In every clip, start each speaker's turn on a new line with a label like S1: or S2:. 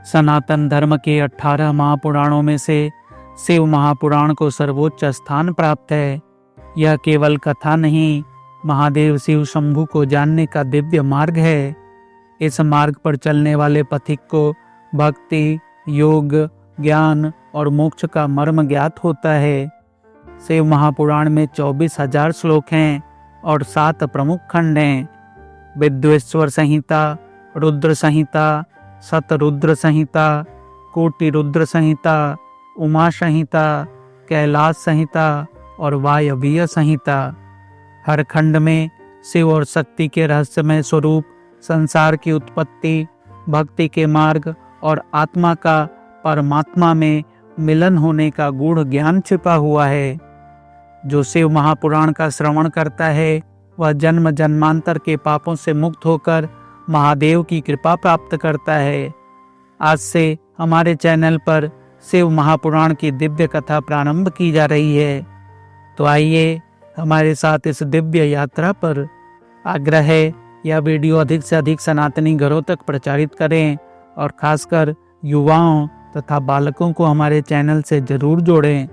S1: सनातन धर्म के 18 महापुराणों में से शिव महापुराण को सर्वोच्च स्थान प्राप्त है। यह केवल कथा नहीं, महादेव शिव शंभु को जानने का दिव्य मार्ग है। इस मार्ग पर चलने वाले पथिक को भक्ति, योग, ज्ञान और मोक्ष का मर्म ज्ञात होता है। शिव महापुराण में 24,000 श्लोक हैं और 7 प्रमुख खंड हैं। विद्वेश्वर संहिता, रुद्र संहिता, शतरुद्र संहिता, कोटि रुद्र संहिता, उमा संहिता, कैलाश संहिता और वायवीय संहिता। हर खंड में शिव और शक्ति के रहस्यमय स्वरूप, संसार की उत्पत्ति, भक्ति के मार्ग और आत्मा का परमात्मा में मिलन होने का गूढ़ ज्ञान छिपा हुआ है। जो शिव महापुराण का श्रवण करता है वह जन्म जन्मांतर के पापों से मुक्त होकर महादेव की कृपा प्राप्त करता है। आज से हमारे चैनल पर शिव महापुराण की दिव्य कथा प्रारंभ की जा रही है, तो आइए हमारे साथ इस दिव्य यात्रा पर। आग्रह है यह वीडियो अधिक से अधिक सनातनी घरों तक प्रचारित करें और खासकर युवाओं तथा बालकों को हमारे चैनल से जरूर जोड़ें।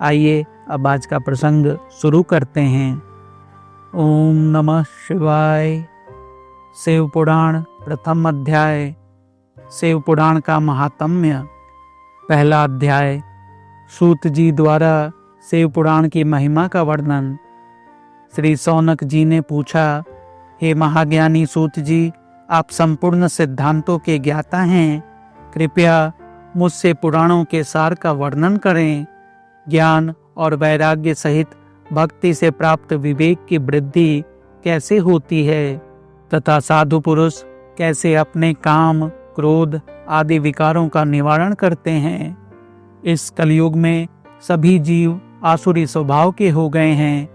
S1: आइए अब आज का प्रसंग शुरू करते हैं। ओम नमः शिवाय। शिव पुराण प्रथम अध्याय। शिव पुराण का महात्म्य। पहला अध्याय। सूत जी द्वारा शिव पुराण की महिमा का वर्णन। श्री शौनक जी ने पूछा, हे महाज्ञानी सूत जी, आप संपूर्ण सिद्धांतों के ज्ञाता हैं, कृपया मुझसे पुराणों के सार का वर्णन करें। ज्ञान और वैराग्य सहित भक्ति से प्राप्त विवेक की वृद्धि कैसे होती है तथा साधु पुरुष कैसे अपने काम, क्रोध आदि विकारों का निवारण करते हैं। इस कलयुग में सभी जीव आसुरी स्वभाव के हो गए हैं,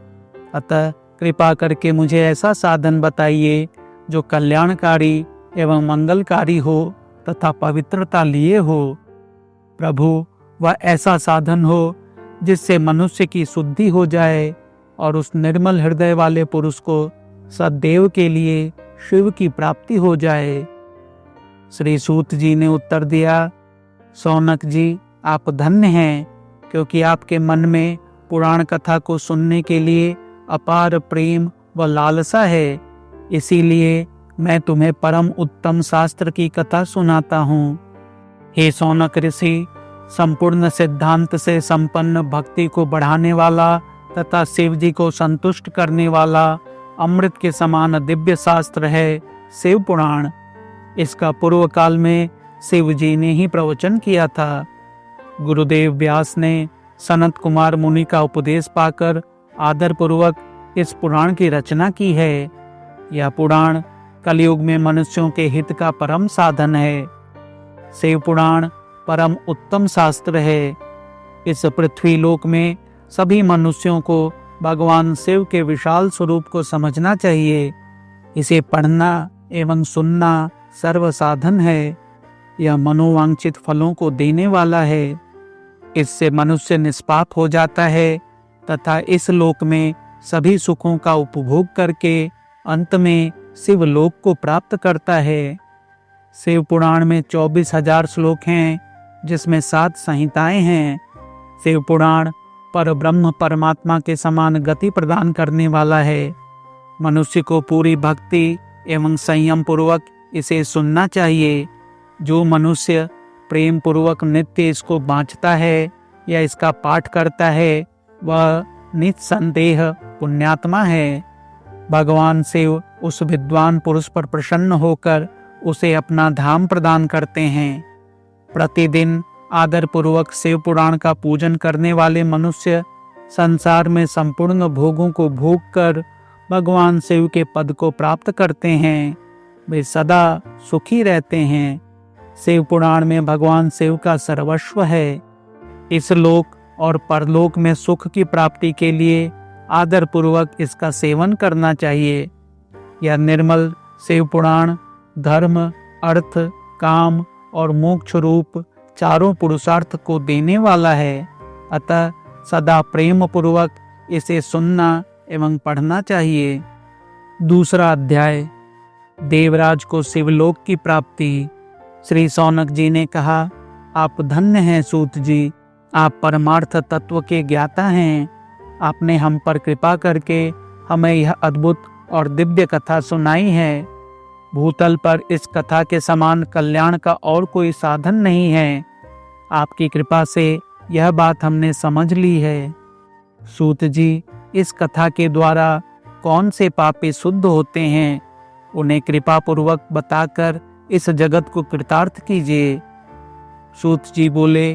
S1: अतः कृपा करके मुझे ऐसा साधन बताइए जो कल्याणकारी एवं मंगलकारी हो तथा पवित्रता लिए हो। प्रभु, वह ऐसा साधन हो जिससे मनुष्य की शुद्धि हो जाए और उस निर्मल हृदय वाले पुरुष को सदैव के लिए शिव की प्राप्ति हो जाए। श्री सूत जी ने उत्तर दिया, शौनक जी, आप धन्य हैं, क्योंकि आपके मन में पुराण कथा को सुनने के लिए अपार प्रेम व लालसा है। इसीलिए मैं तुम्हें परम उत्तम शास्त्र की कथा सुनाता हूँ। हे शौनक ऋषि, संपूर्ण सिद्धांत से संपन्न भक्ति को बढ़ाने वाला तथा शिव जी को संतुष्ट करने वाला अमृत के समान दिव्य शास्त्र है शिव पुराण। इसका पूर्व काल में शिव जी ने ही प्रवचन किया था। गुरुदेव व्यास ने सनत कुमार मुनि का उपदेश पाकर आदर पूर्वक इस पुराण की रचना की है। यह पुराण कलयुग में मनुष्यों के हित का परम साधन है। शिव पुराण परम उत्तम शास्त्र है। इस पृथ्वी लोक में सभी मनुष्यों को भगवान शिव के विशाल स्वरूप को समझना चाहिए। इसे पढ़ना एवं सुनना सर्व साधन है। यह मनोवांछित फलों को देने वाला है। इससे मनुष्य निष्पाप हो जाता है तथा इस लोक में सभी सुखों का उपभोग करके अंत में शिव लोक को प्राप्त करता है। शिव पुराण में 24,000 श्लोक हैं, जिसमें 7 संहिताएं हैं। शिव पुराण पर ब्रह्म परमात्मा के समान गति प्रदान करने वाला है। मनुष्य को पूरी भक्ति एवं संयम पूर्वक इसे सुनना चाहिए। जो मनुष्य प्रेम पूर्वक नित्य इसको बाँचता है या इसका पाठ करता है, वह निस्संदेह पुण्यात्मा है। भगवान शिव उस विद्वान पुरुष पर प्रसन्न होकर उसे अपना धाम प्रदान करते हैं। प्रतिदिन आदर पूर्वक शिव पुराण का पूजन करने वाले मनुष्य संसार में संपूर्ण भोगों को भोग कर भगवान शिव के पद को प्राप्त करते हैं। वे सदा सुखी रहते हैं। शिव पुराण में भगवान शिव का सर्वस्व है। इस लोक और परलोक में सुख की प्राप्ति के लिए आदर पूर्वक इसका सेवन करना चाहिए। यह निर्मल शिव पुराण धर्म, अर्थ, काम और मोक्ष रूप चारों पुरुषार्थ को देने वाला है। अतः सदा प्रेम पूर्वक इसे सुनना एवं पढ़ना चाहिए। दूसरा अध्याय। देवराज को शिवलोक की प्राप्ति। श्री शौनक जी ने कहा, आप धन्य हैं सूत जी, आप परमार्थ तत्व के ज्ञाता हैं। आपने हम पर कृपा करके हमें यह अद्भुत और दिव्य कथा सुनाई है। भूतल पर इस कथा के समान कल्याण का और कोई साधन नहीं है। आपकी कृपा से यह बात हमने समझ ली है। सूत जी, इस कथा के द्वारा कौन से पापी शुद्ध होते हैं, उन्हें कृपा पूर्वक बताकर इस जगत को कृतार्थ कीजिए। सूत जी बोले,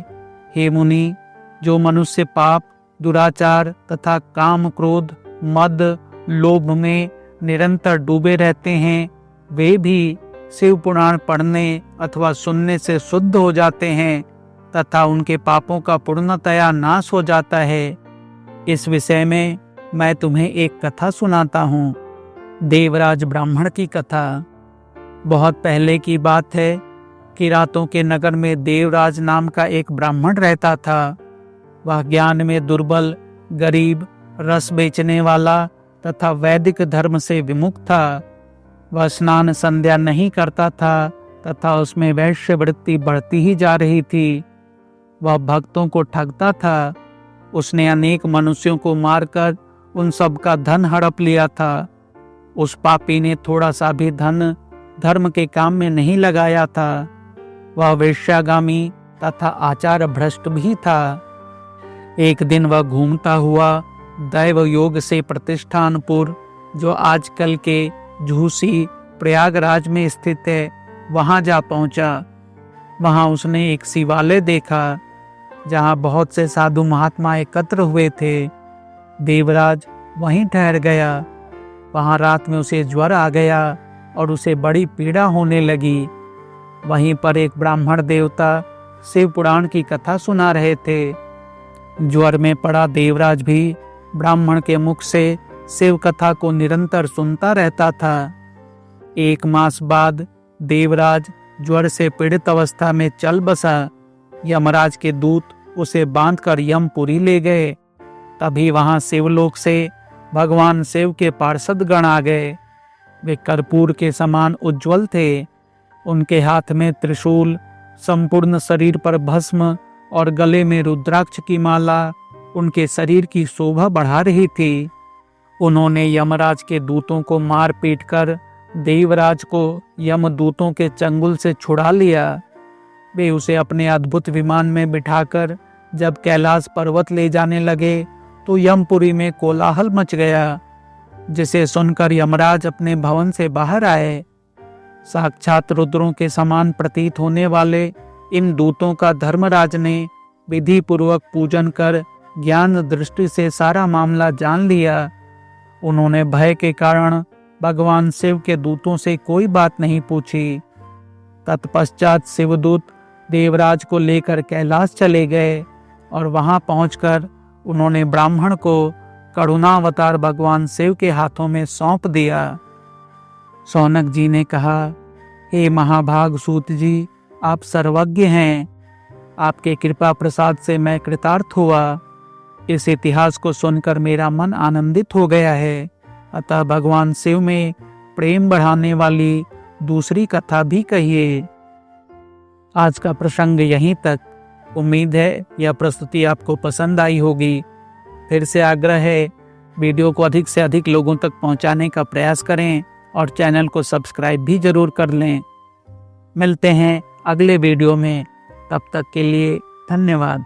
S1: हे मुनि, जो मनुष्य पाप, दुराचार तथा काम, क्रोध, मद, लोभ में निरंतर डूबे रहते हैं, वे भी शिव पुराण पढ़ने अथवा सुनने से शुद्ध हो जाते हैं तथा उनके पापों का पूर्णतया नाश हो जाता है। इस विषय में मैं तुम्हें एक कथा सुनाता हूँ, देवराज ब्राह्मण की कथा। बहुत पहले की बात है कि रातों के नगर में देवराज नाम का एक ब्राह्मण रहता था। वह ज्ञान में दुर्बल, गरीब, रस बेचने वाला तथा वैदिक धर्म से विमुख था। वह स्नान संध्या नहीं करता था तथा उसमें वैश्य वृत्ति बढ़ती ही जा रही थी। वह भक्तों को ठगता था। उसने अनेक मनुष्यों को मारकर उन सब का धन हड़प लिया था। उस पापी ने थोड़ा सा भी धन धर्म के काम में नहीं लगाया था। वह वेश्यागामी तथा आचार भ्रष्ट भी था। एक दिन वह घूमता हुआ दैव योग से प्रतिष्ठानपुर, जो आजकल के झूसी प्रयागराज में स्थित है, वहां जा पहुंचा। वहां उसने एक शिवालय देखा जहां बहुत से साधु महात्मा एकत्र हुए थे। देवराज वहीं ठहर गया। वहां रात में उसे ज्वर आ गया और उसे बड़ी पीड़ा होने लगी। वहीं पर एक ब्राह्मण देवता शिव पुराण की कथा सुना रहे थे। ज्वर में पड़ा देवराज भी ब्राह्मण के मुख से शिव कथा को निरंतर सुनता रहता था। 1 मास बाद देवराज ज्वर से पीड़ित अवस्था में चल बसा। यमराज के दूत उसे बांधकर यमपुरी ले गए। तभी वहां शिवलोक से भगवान शिव के पार्षद गण आ गए। वे कर्पूर के समान उज्जवल थे। उनके हाथ में त्रिशूल, संपूर्ण शरीर पर भस्म और गले में रुद्राक्ष की माला उनके शरीर की शोभा बढ़ा रही थी। उन्होंने यमराज के दूतों को मार पीट कर देवराज को यमदूतों के चंगुल से छुड़ा लिया। वे उसे अपने अद्भुत विमान में बिठाकर जब कैलाश पर्वत ले जाने लगे तो यमपुरी में कोलाहल मच गया, जिसे सुनकर यमराज अपने भवन से बाहर आए। साक्षात रुद्रों के समान प्रतीत होने वाले इन दूतों का धर्मराज ने विधि पूर्वक पूजन कर ज्ञान दृष्टि से सारा मामला जान लिया। उन्होंने भय के कारण भगवान शिव के दूतों से कोई बात नहीं पूछी। तत्पश्चात शिवदूत देवराज को लेकर कैलाश चले गए और वहां पहुंचकर उन्होंने ब्राह्मण को करुणावतार भगवान शिव के हाथों में सौंप दिया। शौनक जी ने कहा, हे महाभाग सूत जी, आप सर्वज्ञ हैं। आपके कृपा प्रसाद से मैं कृतार्थ हुआ। इस इतिहास को सुनकर मेरा मन आनंदित हो गया है। अतः भगवान शिव में प्रेम बढ़ाने वाली दूसरी कथा भी कहिए। आज का प्रसंग यहीं तक। उम्मीद है यह प्रस्तुति आपको पसंद आई होगी। फिर से आग्रह है, वीडियो को अधिक से अधिक लोगों तक पहुंचाने का प्रयास करें और चैनल को सब्सक्राइब भी जरूर कर लें। मिलते हैं अगले वीडियो में। तब तक के लिए धन्यवाद।